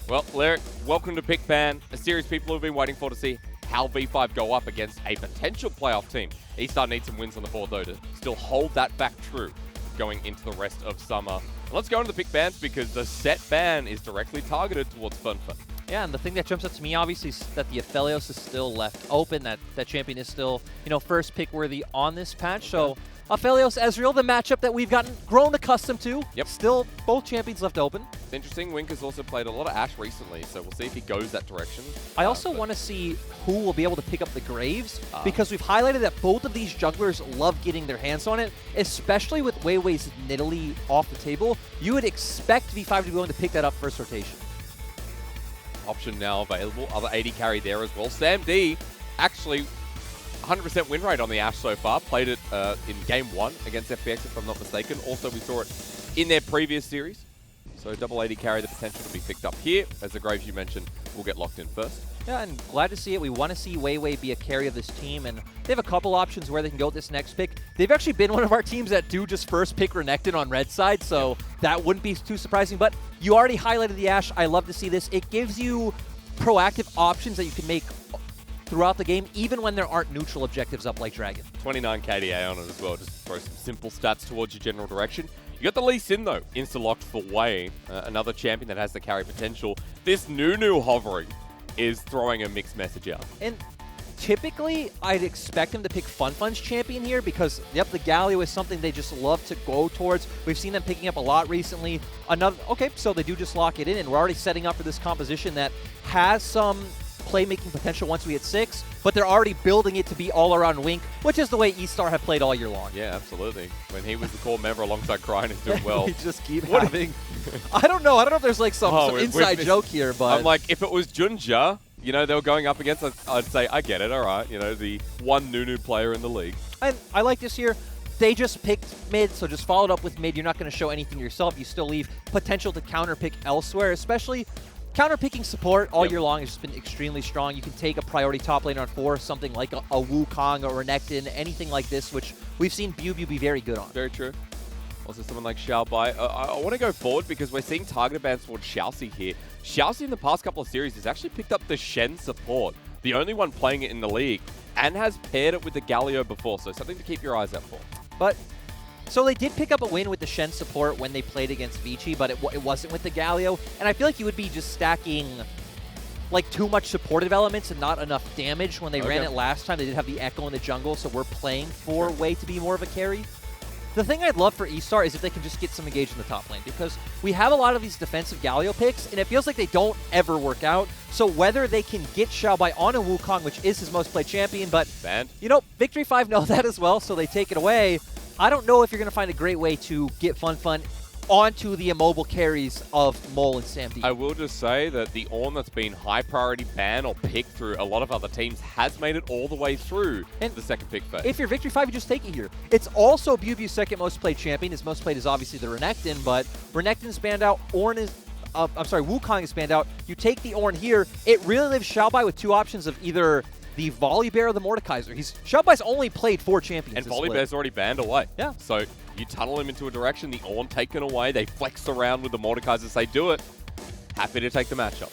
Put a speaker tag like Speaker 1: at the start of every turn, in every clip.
Speaker 1: Well, Lyric, welcome to Pick Ban, a series people have been waiting for to see how V5 go up against a potential playoff team. eStar needs some wins on the board, though, to still hold that fact true going into the rest of summer. And let's go into the pick bans because the set ban is directly targeted towards FunFun.
Speaker 2: Yeah, and the thing that jumps out to me, obviously, is that the Aphelios is still left open. That champion is still, first pick worthy on this patch. So Aphelios, Ezreal, the matchup that we've grown accustomed to.
Speaker 1: Yep.
Speaker 2: Still, both champions left open.
Speaker 1: It's interesting. Wink has also played a lot of Ashe recently, so we'll see if he goes that direction.
Speaker 2: I also want to see who will be able to pick up the Graves, because we've highlighted that both of these jugglers love getting their hands on it, especially with Weiwei's Nidalee off the table. You would expect V5 to be willing to pick that up first rotation.
Speaker 1: Option now available. Other 80 carry there as well. Sam D, actually 100% win rate on the Ashe so far. Played it in Game 1 against FPX, if I'm not mistaken. Also, we saw it in their previous series. So double 80 carry, the potential to be picked up here. As the Graves you mentioned, will get locked in first.
Speaker 2: Yeah, and glad to see it. We want to see Weiwei be a carry of this team, and they have a couple options where they can go with this next pick. They've actually been one of our teams that do just first pick Renekton on red side, so that wouldn't be too surprising. But you already highlighted the Ashe. I love to see this. It gives you proactive options that you can make throughout the game, even when there aren't neutral objectives up like Dragon.
Speaker 1: 29 KDA on it as well, just throw some simple stats towards your general direction. You got the Lee Sin though, insta-locked for Wei, another champion that has the carry potential. This Nunu hovering is throwing a mixed message out.
Speaker 2: And typically, I'd expect him to pick FunFun's champion here because, yep, the Galio is something they just love to go towards. We've seen them picking up a lot recently. Okay, so they do just lock it in, and we're already setting up for this composition that has some playmaking potential once we hit 6, but they're already building it to be all around Wink, which is the way eStar have played all year long.
Speaker 1: Yeah, absolutely. When he was the core member alongside Cryin, he's doing well.
Speaker 2: We just keep having... I don't know if there's like some inside joke here, but...
Speaker 1: I'm like, if it was Junja, they were going up against, I'd say, I get it, all right. The one Nunu player in the league.
Speaker 2: And I like this here. They just picked mid, so just followed up with mid. You're not going to show anything yourself. You still leave potential to counterpick elsewhere, especially... Counter-picking support all year long has just been extremely strong. You can take a priority top laner on 4, something like a Wukong or Renekton, anything like this, which we've seen Bubu be very good on.
Speaker 1: Very true. Also someone like Xiaobai. I want to go forward because we're seeing targeted bans towards Xiaoxi here. Xiaoxi in the past couple of series has actually picked up the Shen support, the only one playing it in the league, and has paired it with the Galio before, so something to keep your eyes out for.
Speaker 2: But... So they did pick up a win with the Shen support when they played against Vici, but it wasn't with the Galio. And I feel like you would be just stacking like too much supportive elements and not enough damage. When they ran it last time, they did have the Echo in the jungle, so we're playing for Wei to be more of a carry. The thing I'd love for eStar is if they can just get some engage in the top lane, because we have a lot of these defensive Galio picks, and it feels like they don't ever work out. So whether they can get Xiaobai on a Wukong, which is his most played champion, but, Victory 5 know that as well, so they take it away. I don't know if you're going to find a great way to get FunFun onto the immobile carries of Mole and Sam D.
Speaker 1: I will just say that the Ornn that's been high priority ban or picked through a lot of other teams has made it all the way through the second pick phase.
Speaker 2: If you're Victory 5, you just take it here. It's also Bubu's second most played champion. His most played is obviously the Renekton, but Renekton's banned out. Wukong is banned out. You take the Ornn here. It really leaves Xiaobai with 2 options of either the Volibear or the Mordekaiser. Xiaobai's only played 4 champions.
Speaker 1: And Volibear's already banned away.
Speaker 2: Yeah.
Speaker 1: So you tunnel him into a direction, the Ornn taken away, they flex around with the Mordekaiser, say do it. Happy to take the matchup.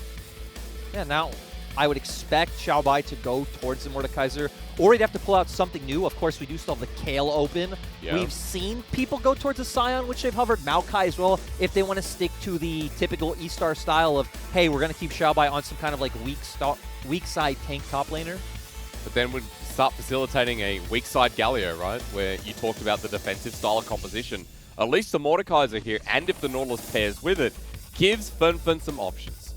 Speaker 2: Yeah, now I would expect Xiaobai to go towards the Mordekaiser, or he'd have to pull out something new. Of course, we do still have the Kale open. Yeah. We've seen people go towards the Scion, which they've hovered. Maokai as well, if they want to stick to the typical eStar style of, hey, we're going to keep Xiaobai on some kind of like weak side tank top laner.
Speaker 1: But then we'd start facilitating a weak side Galio, right? Where you talked about the defensive style of composition. At least the Mordekaiser here, and if the Nautilus pairs with it, gives FunFun some options.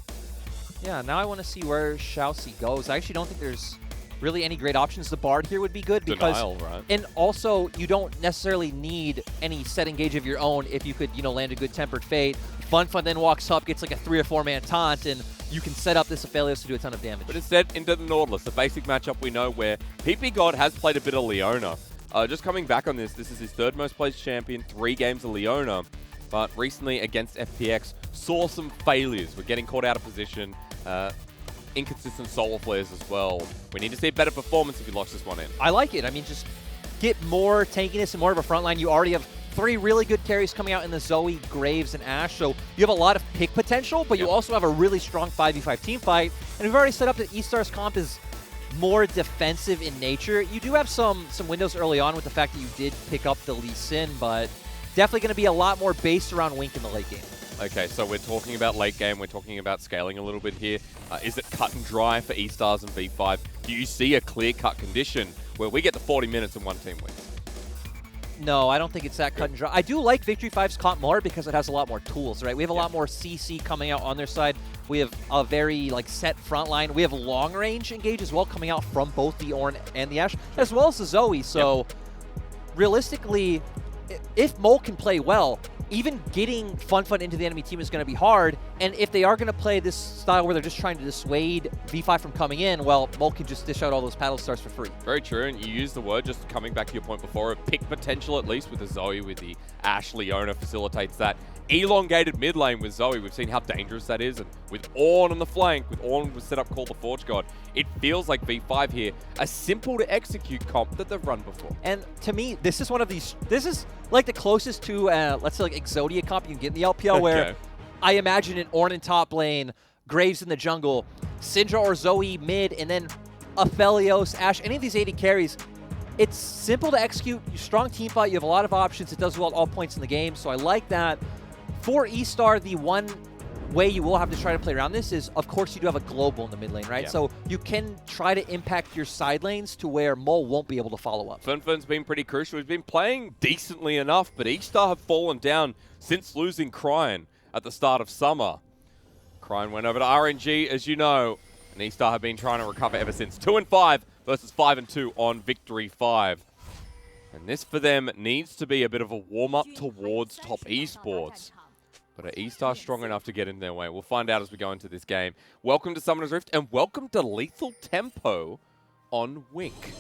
Speaker 2: Yeah, now I want to see where Xiaoxi goes. I actually don't think there's really any great options. The Bard here would be good because...
Speaker 1: Denial, right?
Speaker 2: And also, you don't necessarily need any set engage of your own if you could, land a good Tempered Fate. FunFun then walks up, gets like a 3 or 4 man taunt, and you can set up this Aphelios to do a ton of damage.
Speaker 1: But instead, into the Nautilus, the basic matchup we know where PP God has played a bit of Leona. Just coming back on this is his 3rd most played champion, 3 games of Leona. But recently against FPX, saw some failures. We're getting caught out of position. Inconsistent solar flares as well. We need to see a better performance if he locks this one in.
Speaker 2: I like it. I mean, just get more tankiness and more of a front line. You already have 3 really good carries coming out in the Zoe, Graves, and Ashe. So you have a lot of pick potential, but you also have a really strong 5v5 team fight. And we've already set up that eStar's comp is more defensive in nature. You do have some windows early on with the fact that you did pick up the Lee Sin, but definitely going to be a lot more based around Wink in the late game.
Speaker 1: Okay, so we're talking about late game. We're talking about scaling a little bit here. Is it cut and dry for eStars and V5? Do you see a clear-cut condition where we get the 40 minutes and one team wins?
Speaker 2: No, I don't think it's that cut and dry. I do like Victory 5's comp more because it has a lot more tools, right? We have a lot more CC coming out on their side. We have a very set front line. We have long-range engage as well coming out from both the Ornn and the Ashe, as well as the Zoe. So realistically, if Mole can play well, even getting Fun into the enemy team is going to be hard. And if they are going to play this style where they're just trying to dissuade V5 from coming in, well, Mole can just dish out all those paddle stars for free.
Speaker 1: Very true, and you use the word, just coming back to your point before, pick potential at least with the Zoe, with the Ashe. Leona facilitates that. Elongated mid lane with Zoe, we've seen how dangerous that is, and with Ornn on the flank, with Ornn was set up called the Forge God, it feels like V5 here, a simple to execute comp that they've run before.
Speaker 2: And to me, this is one of these, this is like the closest to, let's say, like Exodia comp you can get in the LPL, where I imagine an Ornn in top lane, Graves in the jungle, Syndra or Zoe mid, and then Aphelios, Ashe, any of these 80 carries. It's simple to execute, strong team fight, you have a lot of options, it does well at all points in the game, so I like that. For eStar, the one way you will have to try to play around this is, of course, you do have a global in the mid lane, right? Yeah. So you can try to impact your side lanes to where Mole won't be able to follow up.
Speaker 1: Fun's been pretty crucial. He's been playing decently enough, but eStar have fallen down since losing Cryan at the start of summer. Cryan went over to RNG, as you know, and eStar have been trying to recover ever since. 2-5 versus 5-2 on Victory 5. And this, for them, needs to be a bit of a warm-up towards top esports. But are eStar strong enough to get in their way? We'll find out as we go into this game. Welcome to Summoner's Rift, and welcome to Lethal Tempo on Wink.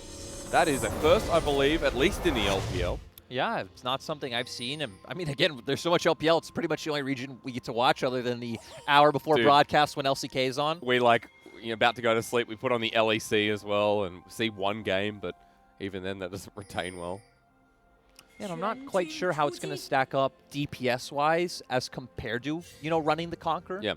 Speaker 1: That is a first, I believe, at least in the LPL.
Speaker 2: Yeah, it's not something I've seen. And I mean, again, there's so much LPL, it's pretty much the only region we get to watch other than the hour before broadcast when LCK is on.
Speaker 1: We about to go to sleep. We put on the LEC as well and see one game, but even then, that doesn't retain well.
Speaker 2: And I'm not quite sure how it's going to stack up DPS-wise as compared to, running the Conqueror.
Speaker 1: Yeah.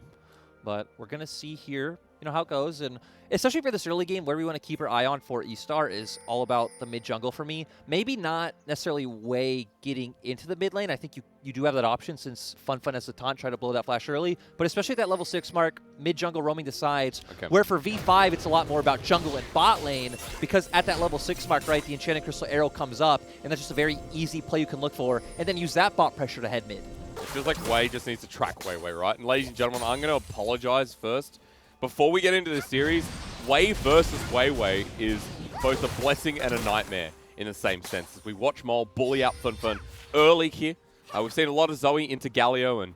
Speaker 2: But we're going to see here, how it goes. And especially for this early game, where we want to keep our eye on for eStar is all about the mid-jungle for me. Maybe not necessarily way getting into the mid lane. I think you do have that option since Fun has the taunt, try to blow that flash early. But especially at that level 6 mark, mid-jungle roaming the sides, where for V5, it's a lot more about jungle and bot lane, because at that level 6 mark, right, the Enchanted Crystal Arrow comes up, and that's just a very easy play you can look for, and then use that bot pressure to head mid.
Speaker 1: It feels like Wei just needs to track Wei, right? And ladies and gentlemen, I'm going to apologize first. Before we get into the series, Wei versus Wei is both a blessing and a nightmare in the same sense. As we watch Mole bully out Fun early here. We've seen a lot of Zoe into Galio, and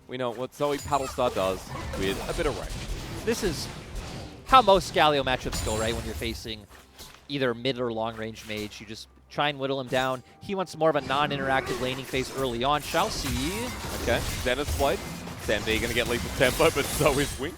Speaker 1: we know what Zoe Paddlestar does with a bit of range.
Speaker 2: This is how most Galio matchups go, right? When you're facing either mid or long-range mage, you just try and whittle him down. He wants more of a non-interactive laning phase early on. Shall see.
Speaker 1: Okay, Zenith's played. Sam D going to get lethal tempo, but so is Wink.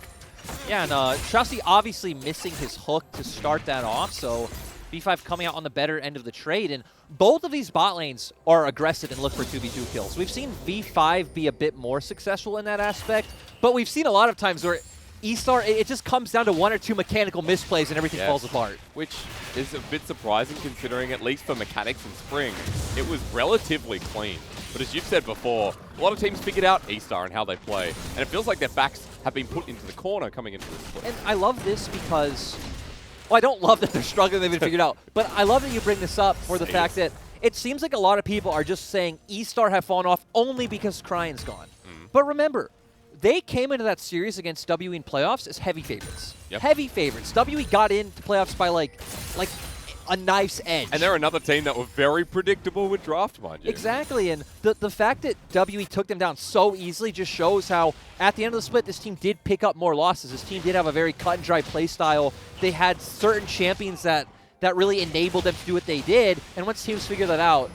Speaker 2: Yeah, and Shasi obviously missing his hook to start that off, so V5 coming out on the better end of the trade, and both of these bot lanes are aggressive and look for 2v2 kills. We've seen V5 be a bit more successful in that aspect, but we've seen a lot of times where eStar, it just comes down to 1 or 2 mechanical misplays and everything falls apart.
Speaker 1: Which is a bit surprising considering, at least for mechanics in Spring, it was relatively clean. But as you've said before, a lot of teams figured out eStar and how they play, and it feels like their backs have been put into the corner coming into this split.
Speaker 2: And I love this because, well, I don't love that they're struggling, they've been figured out, but I love that you bring this up for the fact that it seems like a lot of people are just saying eStar have fallen off only because Cryan's gone. But remember, they came into that series against WE in playoffs as heavy favorites. Heavy favorites. WE got into playoffs by like a knife's edge.
Speaker 1: And they're another team that were very predictable with draft, mind you.
Speaker 2: Exactly, and the fact that WE took them down so easily just shows how, at the end of the split, this team did pick up more losses. This team did have a very cut-and-dry play style. They had certain champions that really enabled them to do what they did, and once teams figured that out,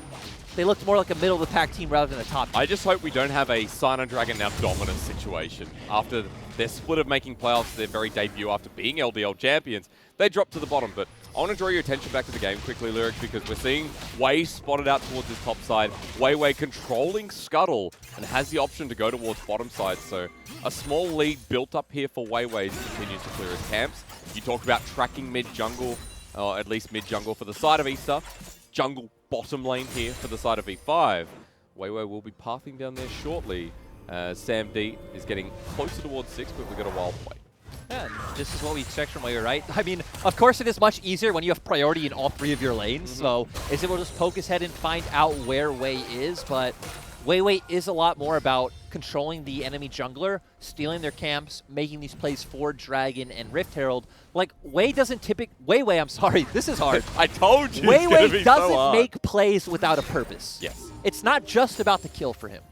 Speaker 2: they looked more like a middle-of-the-pack team rather than a top team.
Speaker 1: I just hope we don't have a Sign Dragon now dominant situation. After their split of making playoffs, their very debut after being LDL champions, they dropped to the bottom, but I want to draw your attention back to the game quickly, Lyric, because we're seeing Wei spotted out towards his top side. Wei controlling Scuttle and has the option to go towards bottom side. So a small lead built up here for Wei as he continues to clear his camps. You talked about tracking mid-jungle, or at least mid-jungle for the side of eStar. Jungle bottom lane here for the side of V5. Wei will be pathing down there shortly. Sam D is getting closer towards 6, but we've got a while to wait.
Speaker 2: Yeah, this is what we expect from Wei, right? I mean, of course it is much easier when you have priority in all 3 of your lanes, so is able to just poke his head and find out where Wei is, but Wei is a lot more about controlling the enemy jungler, stealing their camps, making these plays for Dragon and Rift Herald. Like, Wei doesn't Wei, I'm sorry, this is hard.
Speaker 1: I told you
Speaker 2: Wei
Speaker 1: doesn't
Speaker 2: so make plays without a purpose.
Speaker 1: Yes.
Speaker 2: It's not just about the kill for him.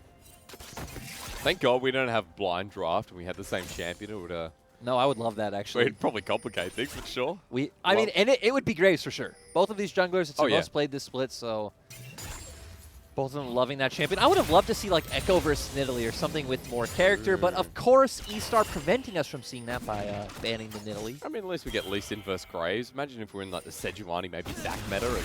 Speaker 1: Thank God we don't have blind draft and we had the same champion. It would,
Speaker 2: no, I would love that, actually.
Speaker 1: it'd probably complicate things, for sure.
Speaker 2: I mean, and it would be Graves for sure. Both of these junglers, it's the most played this split, so both of them loving that champion. I would have loved to see like Echo versus Nidalee or something with more character, but of course, eStar preventing us from seeing that by banning the Nidalee.
Speaker 1: I mean, at least we get Lee Sin versus Graves. Imagine if we're in like the Sejuani, maybe Zac meta.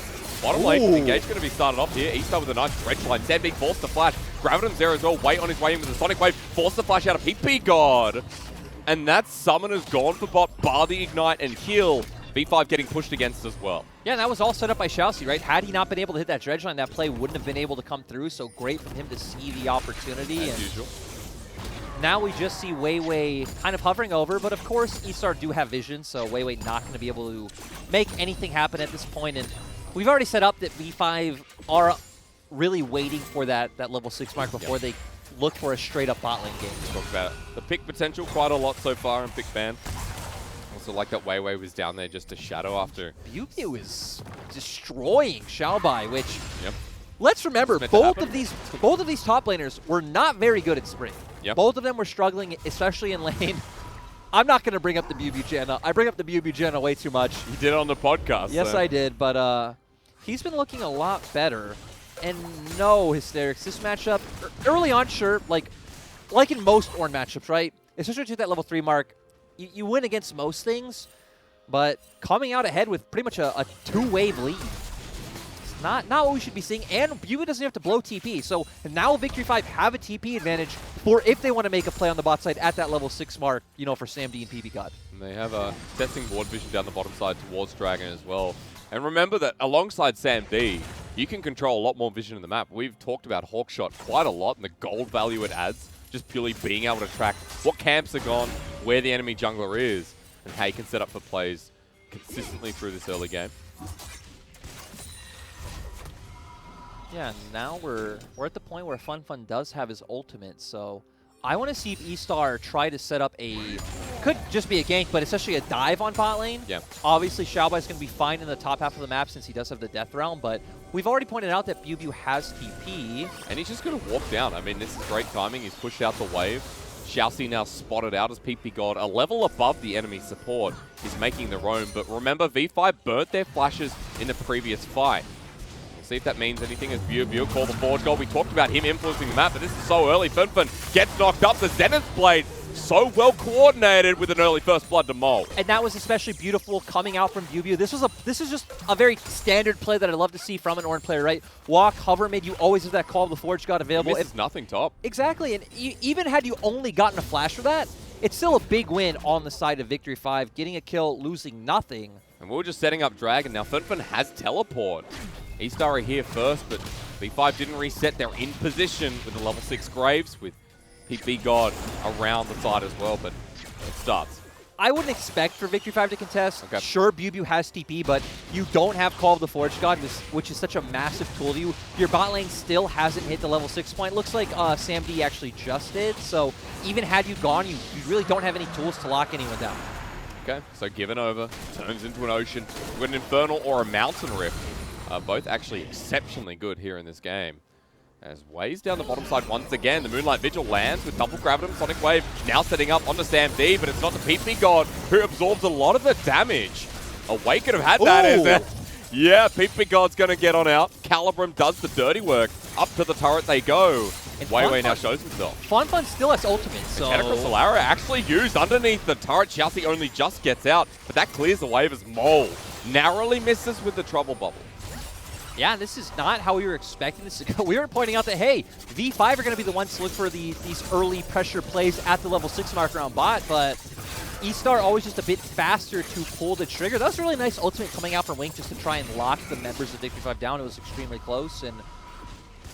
Speaker 1: Bottom lane, the engage going to be started off here. eStar with a nice dredge line. Sam D forced the flash. Graviton's there as well. Wait on his way in with a Sonic Wave. Forced the flash out of PP God. And that Summoner's gone for bot, bar the Ignite and heal. V5 getting pushed against as well.
Speaker 2: Yeah, and that was all set up by Xiaoxi, right? Had he not been able to hit that dredge line, that play wouldn't have been able to come through, so great from him to see the opportunity.
Speaker 1: As usual.
Speaker 2: Now we just see Wei kind of hovering over, but of course eStar do have vision, so Wei not going to be able to make anything happen at this point. And we've already set up that V5 are really waiting for that level 6 mark before they look for a straight-up bot lane game.
Speaker 1: Talk about the pick potential quite a lot so far in pick ban. Also like that Wei was down there just to shadow after.
Speaker 2: Bubu is destroying Xiaobai, which let's remember both of these top laners were not very good at Spring. Both of them were struggling, especially in lane. I'm not going to bring up the Bubu Janna. I bring up the Bubu Janna way too much.
Speaker 1: You did it on the podcast.
Speaker 2: Yes,
Speaker 1: so.
Speaker 2: I did, but he's been looking a lot better. And no hysterics. This matchup, early on, sure, like in most Ornn matchups, right? Especially to that level 3 mark, you win against most things, but coming out ahead with pretty much a 2-wave lead, it's not what we should be seeing. And Bubu doesn't have to blow TP, so now Victory 5 have a TP advantage for if they want to make a play on the bot side at that level 6 mark, you know, for Sam D and PP God.
Speaker 1: And they have a testing board vision down the bottom side towards Dragon as well. And remember that alongside Sam D, you can control a lot more vision in the map. We've talked about Hawkshot quite a lot and the gold value it adds, just purely being able to track what camps are gone, where the enemy jungler is, and how you can set up for plays consistently through this early game.
Speaker 2: Yeah, now we're at the point where FunFun does have his ultimate, so I want to see if eStar try to set up could just be a gank, but essentially a dive on bot lane.
Speaker 1: Yeah.
Speaker 2: Obviously, Xiaobai's going to be fine in the top half of the map since he does have the Death Realm, but we've already pointed out that Bubu has TP.
Speaker 1: And he's just going to walk down. I mean, this is great timing. He's pushed out the wave. Xiaoxi now spotted out as PP God, a level above the enemy support. He's making the roam, but remember, V5 burnt their flashes in the previous fight. We'll see if that means anything as Bubu called the forward goal. We talked about him influencing the map, but this is so early. FunFun gets knocked up. The Zenith Blade so well coordinated with an early first blood to Mole.
Speaker 2: And that was especially beautiful coming out from Bubu. This is just a very standard play that I love to see from an Ornn player, right? Walk, hover mid, you always have that call of the Forge God available.
Speaker 1: It's nothing top.
Speaker 2: Exactly, and even had you only gotten a flash for that, it's still a big win on the side of Victory 5, getting a kill, losing nothing.
Speaker 1: And we're just setting up Dragon. Now FunFun has teleport. eStar are here first, but V5 didn't reset. They're in position with the level 6 Graves, with PP God around the side as well, but it starts.
Speaker 2: I wouldn't expect for Victory 5 to contest.
Speaker 1: Okay.
Speaker 2: Sure, Bubu has TP, but you don't have Call of the Forge God, which is such a massive tool to you. Your bot lane still hasn't hit the level 6 point. Looks like Sam D actually just did, so even had you gone, you really don't have any tools to lock anyone down.
Speaker 1: Okay, so given over, turns into an ocean. We've got an Infernal or a Mountain Rift. Both actually exceptionally good here in this game. As Wei's down the bottom side once again. The Moonlight Vigil lands with double Gravitum, Sonic Wave now setting up onto Sam D, but it's not the PP God who absorbs a lot of the damage. Wei could have had that, is it? Yeah, PP God's going to get on out. Calibrum does the dirty work. Up to the turret they go. Wei now shows himself.
Speaker 2: FunFun still has ultimate, so...
Speaker 1: Tentacruel Solara actually used underneath the turret. Xiaoxi only just gets out, but that clears the wave as Mole narrowly misses with the trouble bubble.
Speaker 2: Yeah, this is not how we were expecting this to go. We were pointing out that, hey, V5 are going to be the ones to look for these early pressure plays at the level 6 marker on bot, but eStar always just a bit faster to pull the trigger. That was a really nice ultimate coming out from Wink just to try and lock the members of Victory 5 down. It was extremely close, and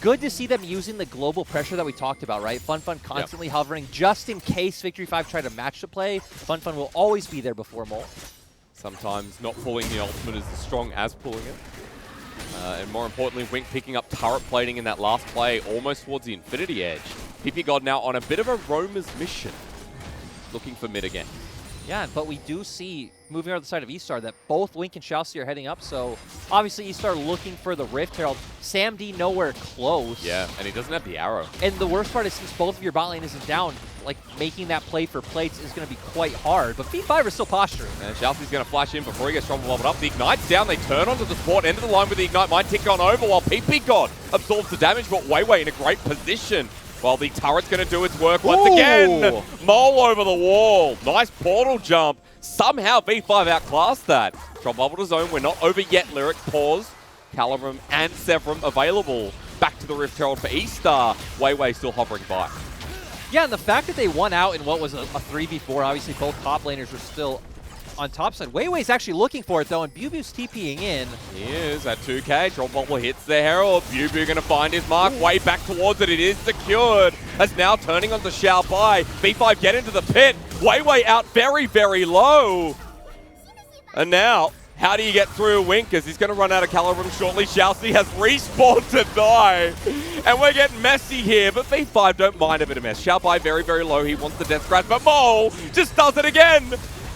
Speaker 2: good to see them using the global pressure that we talked about, right? FunFun constantly hovering just in case Victory 5 try to match the play. FunFun will always be there before Mole.
Speaker 1: Sometimes not pulling the ultimate is as strong as pulling it. And more importantly, Wink picking up turret plating in that last play almost towards the Infinity Edge. PP God now on a bit of a roamer's mission, looking for mid again.
Speaker 2: Yeah, but we do see, moving over the side of eStar, that both Wink and Chelsea are heading up, so obviously eStar looking for the Rift Herald. Sam D nowhere close.
Speaker 1: Yeah, and he doesn't have the arrow.
Speaker 2: And the worst part is since both of your bot lane isn't down, like making that play for plates is going to be quite hard, but V5 is still posturing.
Speaker 1: And Chelsea's going to flash in before he gets trouble bubbled up. The Ignite's down, they turn onto the support, end of the line with the Ignite, might tick on over while PP God absorbs the damage, but Weiwei in a great position. While the turret's going to do its work once again. Mole over the wall. Nice portal jump. Somehow V5 outclassed that. Drop bubble to zone. We're not over yet. Lyric pause. Calirum and Severum available. Back to the Rift Herald for eStar. Weiwei still hovering by.
Speaker 2: Yeah, and the fact that they won out in what was a 3v4, obviously both top laners were still on top side. Weiwei's actually looking for it though, and BuBu's TPing in. He
Speaker 1: is at 2k. Drop bubble hits the Herald. BuBu going to find his mark. Way back towards it. It is secured. As now turning onto Xiao Bai. V5 get into the pit. Weiwei out very, very low. And now, how do you get through Wink? As he's going to run out of Calirum shortly. Xiaoxi has respawned to die. And we're getting messy here, but V5 don't mind a bit of mess. Xiao Bai very, very low. He wants the death scratch, but Mole just does it again.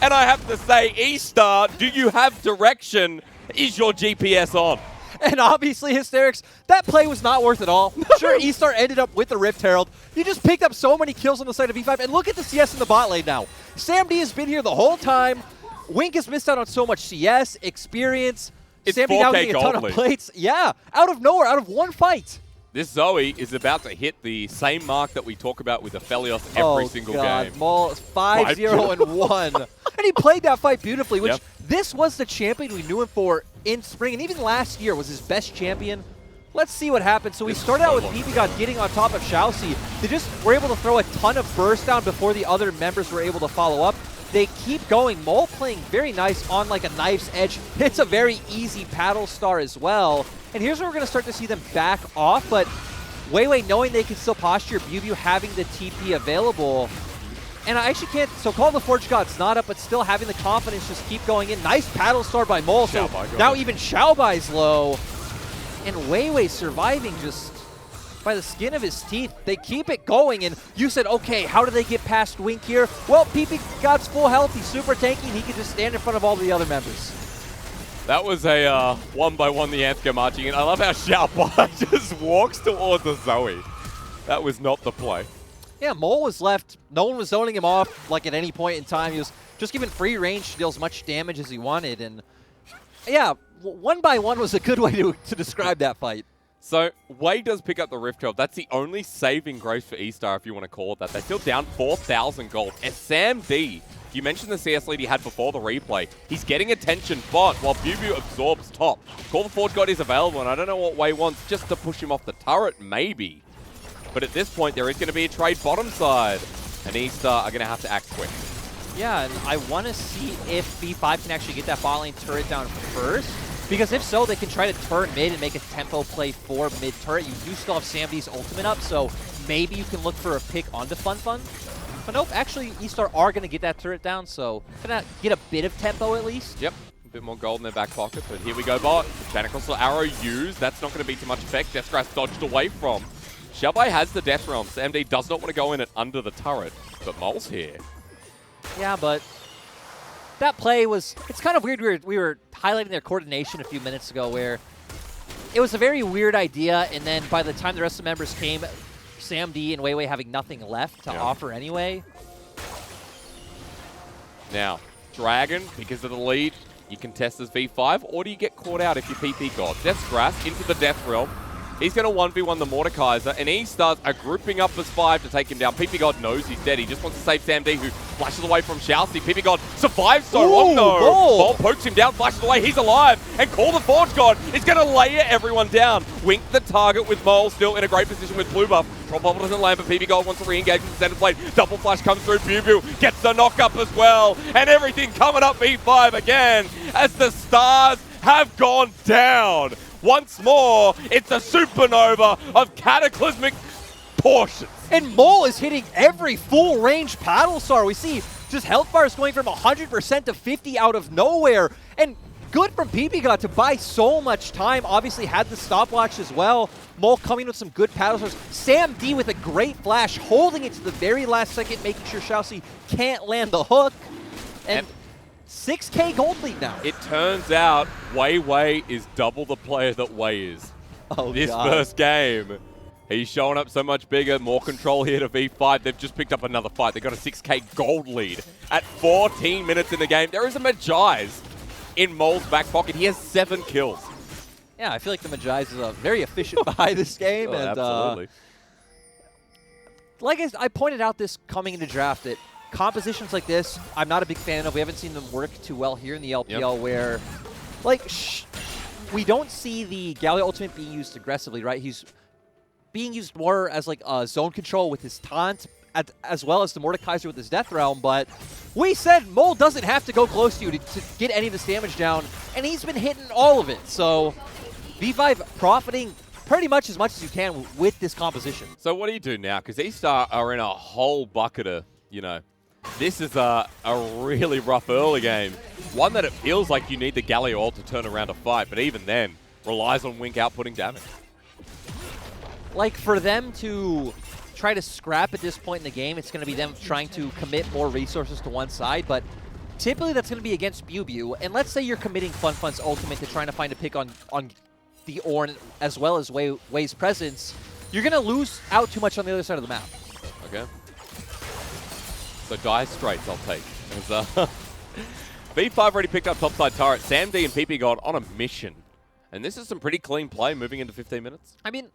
Speaker 1: And I have to say, eStar, do you have direction? Is your GPS on?
Speaker 2: And obviously, Hysterics, that play was not worth it all. Sure, eStar ended up with the Rift Herald. You just picked up so many kills on the side of V5, and look at the CS in the bot lane now. Sam D has been here the whole time. Wink has missed out on so much CS, experience.
Speaker 1: It's
Speaker 2: Sam D now getting a ton of plates. Yeah, out of nowhere, out of one fight.
Speaker 1: This Zoe is about to hit the same mark that we talk about with Aphelios every single game.
Speaker 2: Mole 5-0-1. And he played that fight beautifully, which this was the champion we knew him for in spring, and even last year was his best champion. Let's see what happens. So we started out with PP God getting on top of Xiaoxi. They just were able to throw a ton of burst down before the other members were able to follow up. They keep going. Mole playing very nice on like a knife's edge. It's a very easy paddle star as well. And here's where we're going to start to see them back off, but Weiwei knowing they can still posture, BuBu having the TP available. And I actually can't, so Call of the Forge God's not up, but still having the confidence just keep going in. Nice paddle star by Mole, so now even Xiao Bai's low. And Weiwei surviving just by the skin of his teeth. They keep it going, and you said, okay, how do they get past Wink here? Well, PP God's full health, he's super tanky, and he can just stand in front of all the other members.
Speaker 1: That was a one-by-one the Anthem marching in. I love how Xiao Bai just walks towards the Zoe. That was not the play.
Speaker 2: Yeah, Mole was left. No one was zoning him off like at any point in time. He was just given free range to deal as much damage as he wanted. And yeah, one by one was a good way to describe that fight.
Speaker 1: So Wei does pick up the Rift Herald. That's the only saving grace for eStar, if you want to call it that. They're still down 4,000 gold. And Sam D, you mentioned the CS lead he had before the replay. He's getting attention bot while BuBu absorbs top. Call the Forge God is available, and I don't know what Wei wants, just to push him off the turret, maybe. But at this point, there is going to be a trade bottom side, and eStar are going to have to act quick.
Speaker 2: Yeah, and I want to see if V5 can actually get that bot lane turret down first. Because if so, they can try to turn mid and make a tempo play for mid turret. You do still have Sam D's ultimate up, so maybe you can look for a pick onto FunFun. But nope, actually, eStar are going to get that turret down, so going to get a bit of tempo at least.
Speaker 1: Yep, a bit more gold in their back pocket, but here we go, bot. Mechanical Arrow used. That's not going to be too much effect. Death Grass dodged away from. Xiao Bai has the Death Realm. Sam D does not want to go in it under the turret, but Mole's here.
Speaker 2: Yeah, but that play was, it's kind of weird. We were highlighting their coordination a few minutes ago where it was a very weird idea, and then by the time the rest of the members came, Sam D and Weiwei having nothing left to offer anyway.
Speaker 1: Now, Dragon, because of the lead, you can test as V5, or do you get caught out if you PP God? Death Grass into the Death Realm. He's going to 1v1 the Mordekaiser, and eStars are grouping up as 5 to take him down. PP knows he's dead. He just wants to save Sam D, who flashes away from Shousey. PP survives so long, though. Ball pokes him down, flashes away. He's alive. And Call the Forge God is going to layer everyone down. Wink the target with Mole still in a great position with Blue Buff. Drop Bubble doesn't land, but PP wants to re-engage with the center plate. Double flash comes through. Pew gets the knock-up as well. And everything coming up V5 again as the stars have gone down. Once more, it's a supernova of cataclysmic portions.
Speaker 2: And Mole is hitting every full range paddle star. We see just health bars going from 100% to 50 out of nowhere. And good from PP to buy so much time. Obviously had the stopwatch as well. Mole coming with some good paddle stars. Sam D with a great flash, holding it to the very last second, making sure Shousey can't land the hook. And 6K gold lead now.
Speaker 1: It turns out Wei is double the player that Wei is.
Speaker 2: Oh,
Speaker 1: this
Speaker 2: God.
Speaker 1: First game. He's showing up so much bigger, more control here to V5. They've just picked up another fight. They got a 6K gold lead at 14 minutes in the game. There is a Magi's in Mole's back pocket. He has 7 kills.
Speaker 2: Yeah, I feel like the Magi's is a very efficient buy this game.
Speaker 1: Oh,
Speaker 2: and
Speaker 1: absolutely.
Speaker 2: Like I pointed out this coming into draft, that compositions like this, I'm not a big fan of. We haven't seen them work too well here in the LPL where, like, we don't see the Galio ultimate being used aggressively, right? He's being used more as, like, zone control with his taunt, as well as the Mordekaiser with his Death Realm, but we said Mole doesn't have to go close to you to get any of this damage down, and he's been hitting all of it. So V5 profiting pretty much as you can with this composition.
Speaker 1: So what do you do now? Because eStar are in a whole bucket of, you know, this is a really rough early game. One that it feels like you need the Galio ult to turn around a fight, but even then, relies on Wink outputting damage.
Speaker 2: Like, for them to try to scrap at this point in the game, it's going to be them trying to commit more resources to one side, but typically that's going to be against BuBu. And let's say you're committing FunFun's ultimate to trying to find a pick on the Ornn as well as Wei's presence. You're going to lose out too much on the other side of the map.
Speaker 1: Okay. So Dire Straits I'll take. V5 already picked up topside turret. Sam D and PP on a mission. And this is some pretty clean play moving into 15 minutes.
Speaker 2: I mean,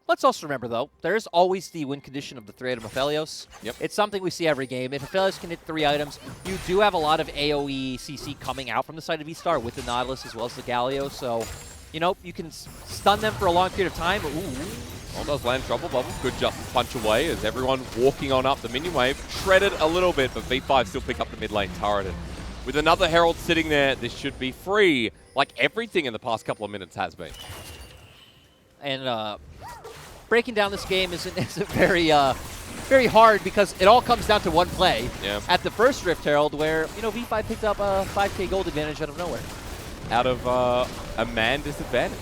Speaker 2: let's also remember, though, there's always the win condition of the 3-item Aphelios.
Speaker 1: Yep.
Speaker 2: It's something we see every game. If Aphelios can hit 3 items, you do have a lot of AoE CC coming out from the side of eStar with the Nautilus as well as the Galio. So, you know, you can stun them for a long period of time.
Speaker 1: Well, does land Trouble Bubble. Good Justice Punch away as everyone walking on up the minion wave. Shredded a little bit, but V5 still pick up the mid lane turret. And with another Herald sitting there, this should be free, like everything in the past couple of minutes has been.
Speaker 2: And breaking down this game isn't very very hard because it all comes down to one play at the first Rift Herald where, you know, V5 picked up a 5K gold advantage out of nowhere.
Speaker 1: Out of a man disadvantage.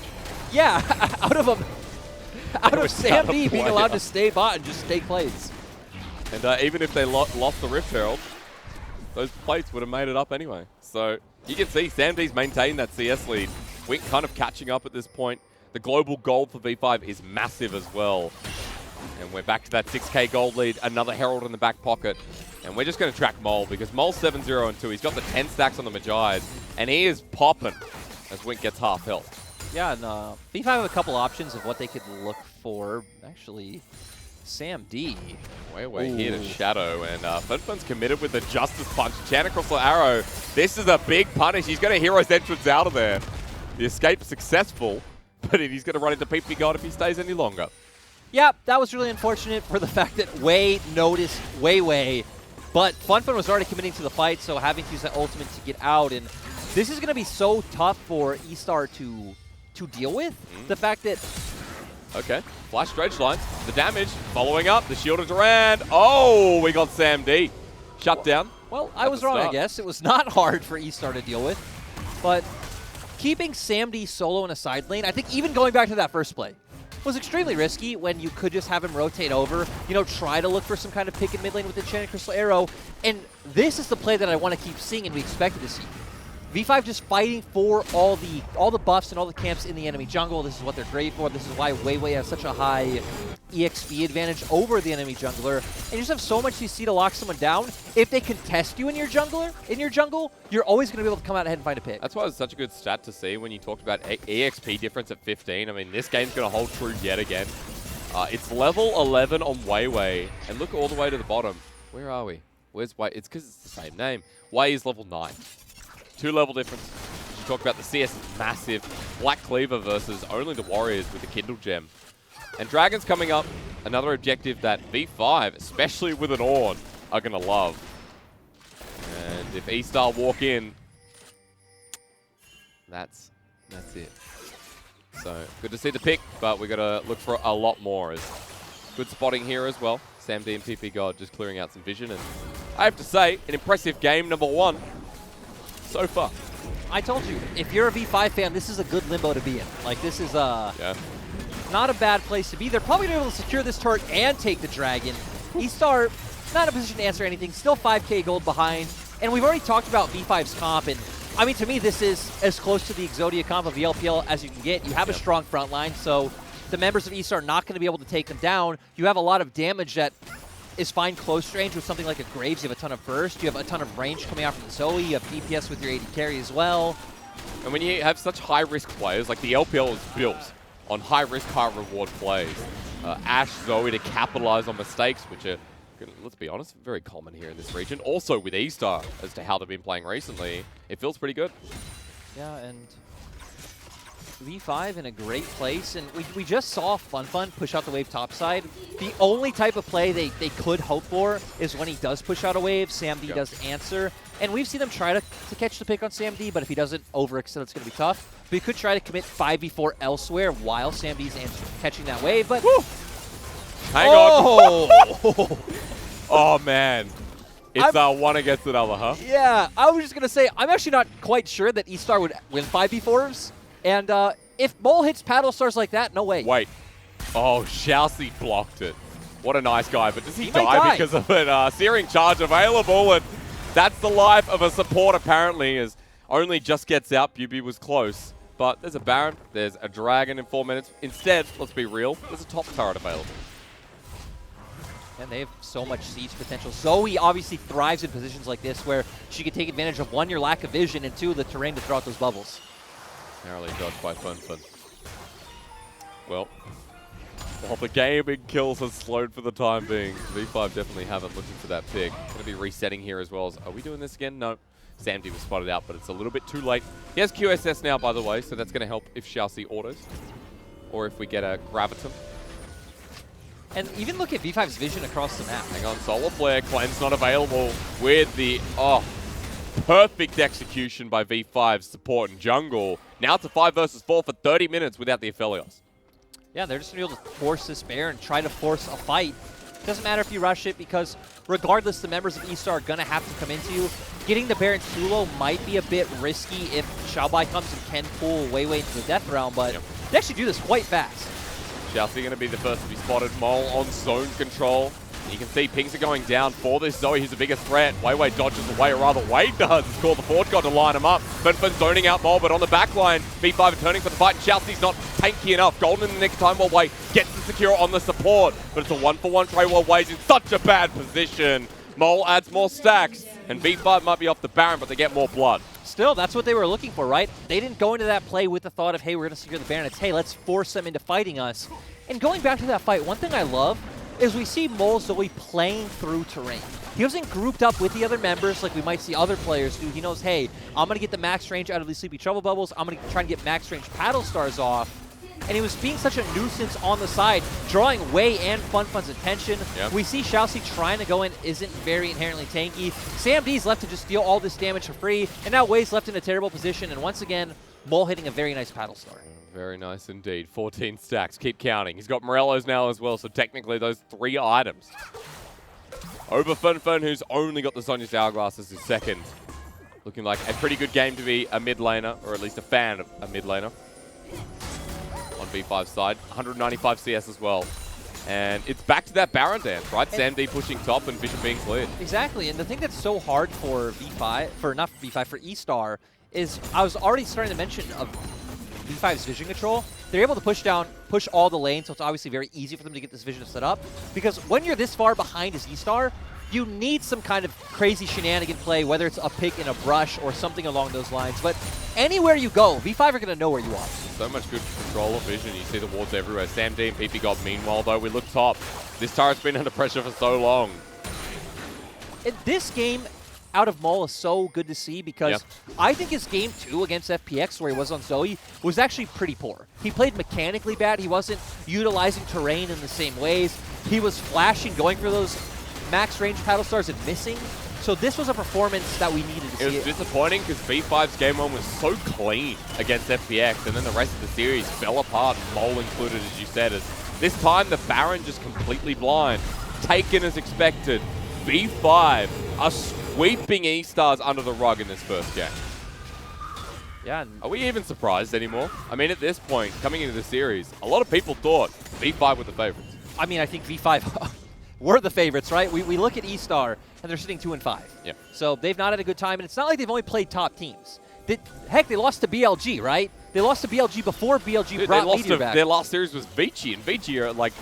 Speaker 2: Yeah, out of Sam D being allowed to stay bot and just stay plates.
Speaker 1: And even if they lost the Rift Herald, those plates would have made it up anyway. So you can see Sam D's maintained that CS lead. Wink kind of catching up at this point. The global gold for V5 is massive as well. And we're back to that 6K gold lead. Another Herald in the back pocket. And we're just going to track Mole because Mole's 7-0-2. He's got the 10 stacks on the Magi's. And he is popping as Wink gets half health. Yeah,
Speaker 2: and V5 have a couple options of what they could look for. Actually, Sam D.
Speaker 1: Way here to Shadow. And FunFun's committed with the Justice Punch. Chan across the arrow. This is a big punish. He's going to Hero's Entrance out of there. The escape successful. But he's going to run into PP God if he stays any longer.
Speaker 2: Yeah, that was really unfortunate for the fact that Wei noticed Wei, but FunFun was already committing to the fight, so having to use that ultimate to get out. And this is going to be so tough for eStar to deal with. The fact that...
Speaker 1: Okay, flash dredge lines. The damage following up. The shield of Durand. Oh, we got Sam D. Shut down.
Speaker 2: Well, I was wrong, I guess. It was not hard for eStar to deal with. But keeping Sam D solo in a side lane, I think even going back to that first play, was extremely risky when you could just have him rotate over, you know, try to look for some kind of pick in mid lane with the Enchanted Crystal Arrow. And this is the play that I want to keep seeing and we expected to see. V5 just fighting for all the buffs and all the camps in the enemy jungle. This is what they're great for. This is why Weiwei has such a high EXP advantage over the enemy jungler. And you just have so much CC to lock someone down. If they contest you in your jungle, you're always going to be able to come out ahead and find a pick.
Speaker 1: That's why it's such a good stat to see when you talked about EXP difference at 15. I mean, this game's going to hold true yet again. It's level 11 on Weiwei, and look all the way to the bottom. Where are we? Where's Wei? It's because it's the same name. Wei is level 9. 2 level difference. You talk about the CS is massive. Black Cleaver versus only the Warriors with the Kindle Gem. And Dragon's coming up. Another objective that V5, especially with an Ornn, are going to love. And if eStar walk in, that's it. So, good to see the pick, but we're going to look for a lot more. Good spotting here as well. Sam D and PP God just clearing out some vision. And I have to say, an impressive game, number 1, so far.
Speaker 2: I told you, if you're a V5 fan, this is a good limbo to be in. Like, this is
Speaker 1: yeah.
Speaker 2: Not a bad place to be. They're probably going to be able to secure this turret and take the dragon. eStar, not in a position to answer anything. Still 5k gold behind. And we've already talked about V5's comp, and I mean, to me, this is as close to the Exodia comp of the LPL as you can get. You have a strong front line, so the members of eStar are not going to be able to take them down. You have a lot of damage that is fine close range with something like a Graves. You have a ton of burst. You have a ton of range coming out from the Zoe. You have DPS with your AD carry as well.
Speaker 1: And when you have such high-risk players, like the LPL is built on high-risk, high-reward plays. Ashe, Zoe to capitalize on mistakes, which are, let's be honest, very common here in this region. Also with eStar, as to how they've been playing recently, it feels pretty good.
Speaker 2: Yeah, and V5 in a great place, and we just saw FunFun push out the wave topside. The only type of play they could hope for is when he does push out a wave, Sam D does answer, and we've seen them try to catch the pick on Sam D, but if he doesn't overextend, it's going to be tough. But he could try to commit 5v4 elsewhere while Sam D's catching that wave, but...
Speaker 1: Woo! Hang on. Oh, man. It's one against another, huh?
Speaker 2: Yeah, I was just going to say, I'm actually not quite sure that eStar would win 5v4s. And if Mole hits paddle stars like that, no way.
Speaker 1: Wait. Oh, Xiaoxi blocked it. What a nice guy. But does he die because of it? Searing Charge available. And that's the life of a support, apparently, as only just gets out. Bubi was close. But there's a Baron. There's a Dragon in 4 minutes. Instead, let's be real, there's a top turret available.
Speaker 2: And they have so much siege potential. Zoe obviously thrives in positions like this where she can take advantage of, 1, your lack of vision, and 2, the terrain to throw out those bubbles.
Speaker 1: Narrowly dodged by FunFun. Well, while the gaming kills has slowed for the time being, V5 definitely haven't looking for that pick. Going to be resetting here as well. Are we doing this again? No. Sam D was spotted out, but it's a little bit too late. He has QSS now, by the way, so that's going to help if Xiaoxi autos. Or if we get a Graviton.
Speaker 2: And even look at V5's vision across the map.
Speaker 1: Hang on, Solar Flare, Cleanse not available with the, perfect execution by V5's support and jungle. Now it's a 5 versus 4 for 30 minutes without the Aphelios.
Speaker 2: Yeah, they're just going to be able to force this bear and try to force a fight. Doesn't matter if you rush it, because regardless, the members of eStar are going to have to come into you. Getting the Baron too low might be a bit risky if Xiaobai comes and can pull Weiwei into the death realm, but they actually do this quite fast.
Speaker 1: Xiaoxi going to be the first to be spotted. Mole on zone control. You can see pings are going down for this Zoe, who's the biggest threat. Weiwei dodges away, or rather Wade does. It's called the Forge God to line him up. FunFun zoning out Mole, but on the back line, V5 are turning for the fight. Xiaoxi's not tanky enough. Golden in the next time while Wade gets the secure on the support. But it's a 1-for-1 trade while Wade's in such a bad position. Mole adds more stacks, and V5 might be off the Baron, but they get more blood.
Speaker 2: Still, that's what they were looking for, right? They didn't go into that play with the thought of, hey, we're going to secure the Baron. It's, hey, let's force them into fighting us. And going back to that fight, one thing I love is we see Mole Zoe playing through terrain. He wasn't grouped up with the other members like we might see other players do. He knows, hey, I'm going to get the max range out of these Sleepy Trouble Bubbles. I'm going to try and get max range Paddle Stars off. And he was being such a nuisance on the side, drawing Wei and FunFun's attention. Yep. We see Xiaoxi trying to go in, isn't very inherently tanky. Sam D's left to just deal all this damage for free, and now Wei's left in a terrible position, and once again, Mole hitting a very nice Paddle Star.
Speaker 1: Very nice indeed. 14 stacks. Keep counting. He's got Morello's now as well, so technically those 3 items. Over FunFun, who's only got the Sonya's Hourglass as his second. Looking like a pretty good game to be a mid laner, or at least a fan of a mid laner. On V5's side. 195 CS as well. And it's back to that Baron dance, right? Sam D pushing top and Vision being cleared.
Speaker 2: Exactly, and the thing that's so hard for V5, for eStar, is I was already starting to mention of V5's vision control. They're able to push all the lanes, so it's obviously very easy for them to get this vision set up. Because when you're this far behind as eStar, you need some kind of crazy shenanigan play, whether it's a pick in a brush or something along those lines. But anywhere you go, V5 are going to know where you are.
Speaker 1: So much good control of vision. You see the wards everywhere. Sam D and PP God, meanwhile, though, we look top. This turret's been under pressure for so long.
Speaker 2: In this game, out of Mole is so good to see because I think his game 2 against FPX, where he was on Zoe, was actually pretty poor. He played mechanically bad. He wasn't utilizing terrain in the same ways. He was flashing, going for those max range paddle stars and missing. So this was a performance that we needed to see.
Speaker 1: It was disappointing because V5's game 1 was so clean against FPX, and then the rest of the series fell apart, Mole included, as you said. As this time, the Baron just completely blind. Taken as expected. V5 are sweeping eStars under the rug in this first game.
Speaker 2: Yeah.
Speaker 1: Are we even surprised anymore? I mean, at this point, coming into the series, a lot of people thought V5 were the favorites.
Speaker 2: I mean, I think V5 were the favorites, right? We look at eStar, and they're sitting 2-5.
Speaker 1: Yeah.
Speaker 2: So they've not had a good time, and it's not like they've only played top teams. Heck, they lost to BLG, right? They lost to BLG before BLG brought Meteor back.
Speaker 1: Their last series was Vici, and Vici are like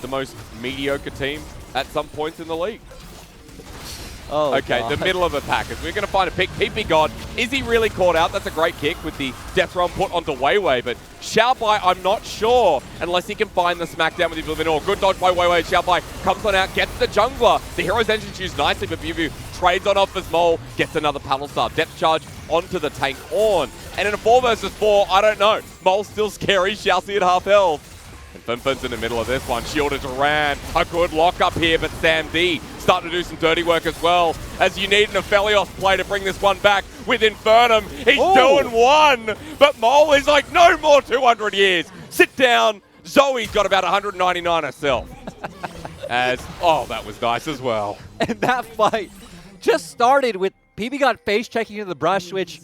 Speaker 1: the most mediocre team at some points in the league.
Speaker 2: Oh,
Speaker 1: okay,
Speaker 2: God.
Speaker 1: The middle of the pack. We're going to find a pick. PP God, is he really caught out? That's a great kick with the death realm put onto Weiwei, but Xiaobai, I'm not sure, unless he can find the smackdown with his Livinor. Good dodge by Weiwei. Xiaobai comes on out, gets the jungler. The hero's engine's used nicely, but Vivu trades on off as Mole, gets another paddle star. Depth charge onto the tank on. And in a 4 versus 4, I don't know. Mole's still scary. Xiaoxi at half health. And Finfin's in the middle of this one. Shielded to Ran. A good lock up here, but Sam D starting to do some dirty work as well. As you need an Aphelios play to bring this one back with Infernum. He's doing one, but Mole is like, no more 200 years. Sit down. Zoe's got about 199 herself. That was nice as well.
Speaker 2: And that fight just started with PB got face checking into the brush, which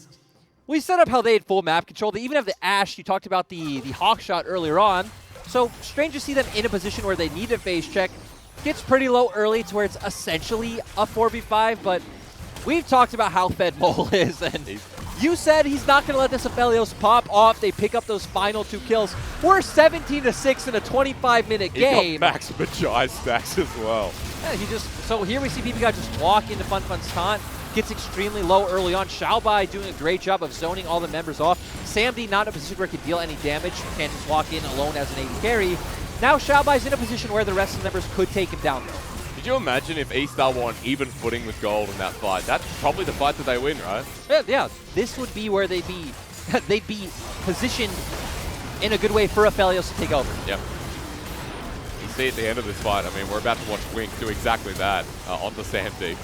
Speaker 2: we set up how they had full map control. They even have the Ashe. You talked about the Hawk shot earlier on. So strange to see them in a position where they need a phase check. Gets pretty low early to where it's essentially a 4v5, but we've talked about how fed Mole is, and you said he's not going to let this Aphelios pop off. They pick up those final 2 kills. We're 17-6 in a 25-minute game.
Speaker 1: He got max Magi stacks as well.
Speaker 2: Yeah, so here we see PB guys just walk into Fun's taunt. Gets extremely low early on. Xiaobai doing a great job of zoning all the members off. Sam D not in a position where he can deal any damage. Can just walk in alone as an AD carry. Now Xiaobai's in a position where the rest of the members could take him down, though.
Speaker 1: Could you imagine if eStar won even footing with gold in that fight? That's probably the fight that they win, right?
Speaker 2: Yeah. This would be where they'd be positioned in a good way for Aphelios to take over.
Speaker 1: Yep. You see at the end of this fight, I mean, we're about to watch Wink do exactly that on the Sam D.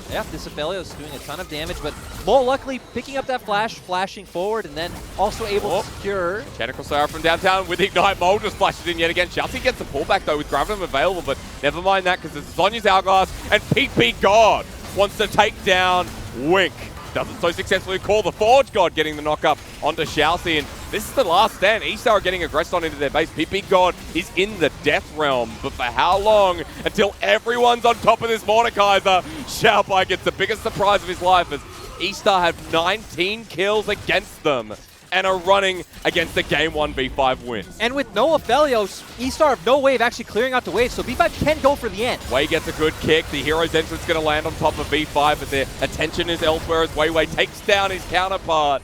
Speaker 2: Yeah, this Aphelios doing a ton of damage, but Mole luckily picking up that flash, flashing forward, and then also able to secure.
Speaker 1: Mechanical Slayer from downtown with Ignite. Mole just flashes in yet again. Xiaoxi gets the pullback though with Gravitum available, but never mind that because it's Sonya's Hourglass, and PP God wants to take down Wink. Doesn't so successfully call the Forge God, getting the knock up onto Xiaoxi, and this is the last stand. eStar are getting aggressed on into their base. PP God is in the Death Realm, but for how long? Until everyone's on top of this Mordekaiser. Xiaobai gets the biggest surprise of his life as eStar have 19 kills against them and are running against the Game 1 V5 win.
Speaker 2: And with no Aphelios, eStar have no way of actually clearing out the wave, so V5 can go for the end.
Speaker 1: Wei gets a good kick. The hero's entrance going to land on top of V5, but their attention is elsewhere as Weiwei takes down his counterpart.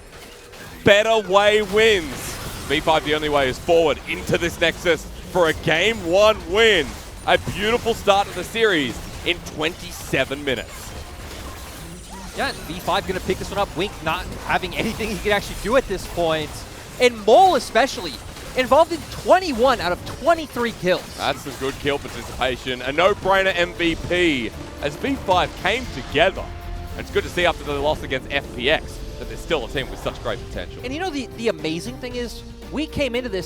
Speaker 1: Better Wei wins. V5 the only way is forward into this Nexus for a Game 1 win. A beautiful start to the series in 27 minutes.
Speaker 2: Yeah, V5 going to pick this one up. Wink not having anything he can actually do at this point. And Mole especially, involved in 21 out of 23 kills.
Speaker 1: That's some good kill participation. A no-brainer MVP as V5 came together. And it's good to see after the loss against FPX that there's still a team with such great potential.
Speaker 2: And you know, the amazing thing is, we came into this